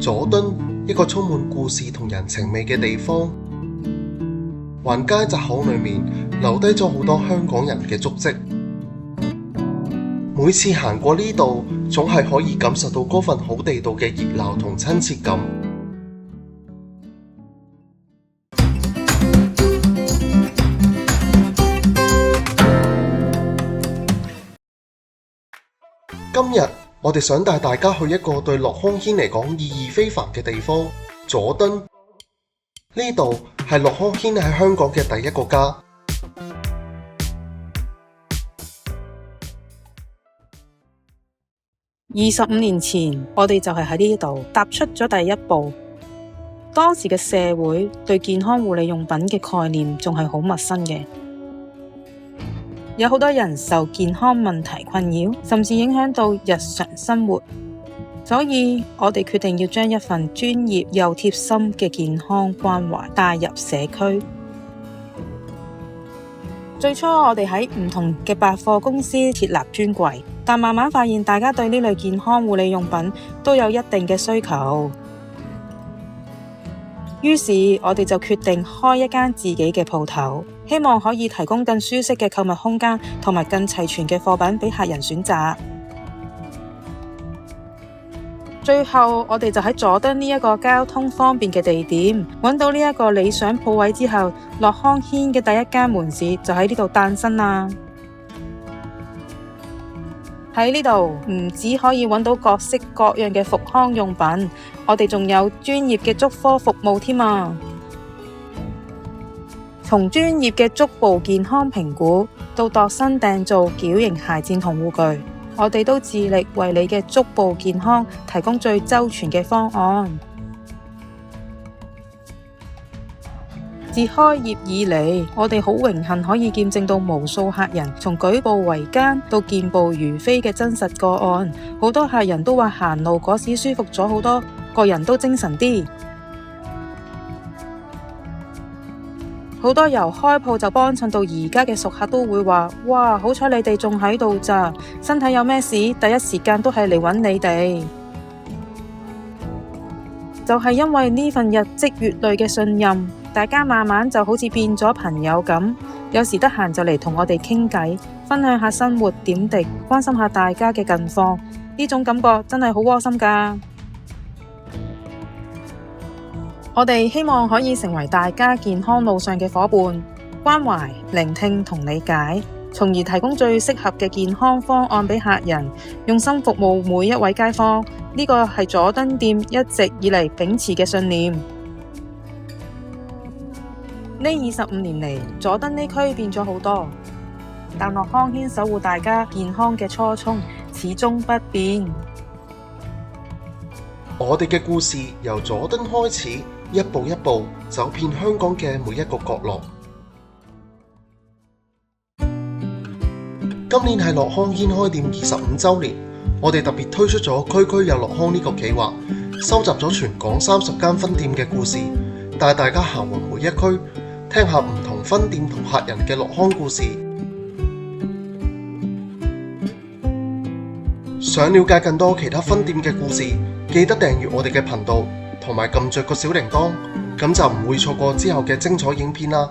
佐敦，一個充滿故事同人情味嘅地方，環街窄巷裏面留低咗好多香港人嘅足跡。每次行過呢度，總係可以感受到嗰份好地道嘅熱鬧同親切感。今日我哋想帶大家去一個對駱康軒嚟講意義非凡嘅地方——佐敦。呢度係駱康軒喺香港嘅第一個家。25年前，我哋就係喺呢度踏出咗第一步。當時嘅社會對健康護理用品嘅概念仲係好陌生嘅。有好多人受健康問題困擾，甚至影響到日常生活，所以我哋決定要將一份專業又貼心嘅健康關懷帶入社區。最初我哋喺唔同嘅百貨公司設立專櫃，但慢慢發現大家對呢類健康護理用品都有一定嘅需求，於是我哋就決定開一間自己嘅鋪頭，希望可以提供更舒適嘅購物空間同埋更齊全嘅貨品俾客人選擇。最後我哋就喺佐敦呢一個交通方便嘅地點揾到呢一個理想鋪位之後，駱康軒嘅第一間門市就喺呢度誕生啦。喺呢度唔只可以揾到各式各樣嘅復康用品，我哋仲有專業嘅足科服務添啊！從專業嘅足部健康評估到度身訂造矯形鞋墊同護具，我哋都致力為你嘅足部健康提供最周全嘅方案。自開業以嚟，我哋好榮幸可以見證到無數客人從舉步維艱到健步如飛嘅真實個案。好多客人都話行路嗰時舒服咗好多，個人都精神啲。好多由開鋪就幫襯到而家嘅熟客都會話：哇，好彩你哋仲喺度咋，身體有咩事第一時間都係嚟揾你哋。就係因為呢份日積月累嘅信任，大家慢慢就好似變咗朋友咁，有時得閒就嚟同我哋傾偈，分享下生活點滴，關心下大家嘅近況，呢種感覺真係好窩心㗎。我哋希望可以成為大家健康路上嘅夥伴，關懷、聆聽同理解，從而提供最適合嘅健康方案俾客人，用心服務每一位街坊。呢個係佐敦店一直以嚟秉持嘅信念。呢25年嚟，佐敦呢區變咗好多，但駱康軒守護大家健康嘅初衷始終不變。我哋嘅故事由佐敦開始，一步一步走遍香港嘅每一個角落。今年係駱康軒開店25週年，我哋特別推出咗區區有駱康呢個企劃，收集咗全港30間分店嘅故事，帶大家行勻每一區，聽下唔同分店同客人嘅駱康故事。想了解更多其他分店嘅故事，記得訂閱我哋嘅頻道，同埋撳着個小鈴鐺，咁就唔會錯過之後嘅精彩影片啦。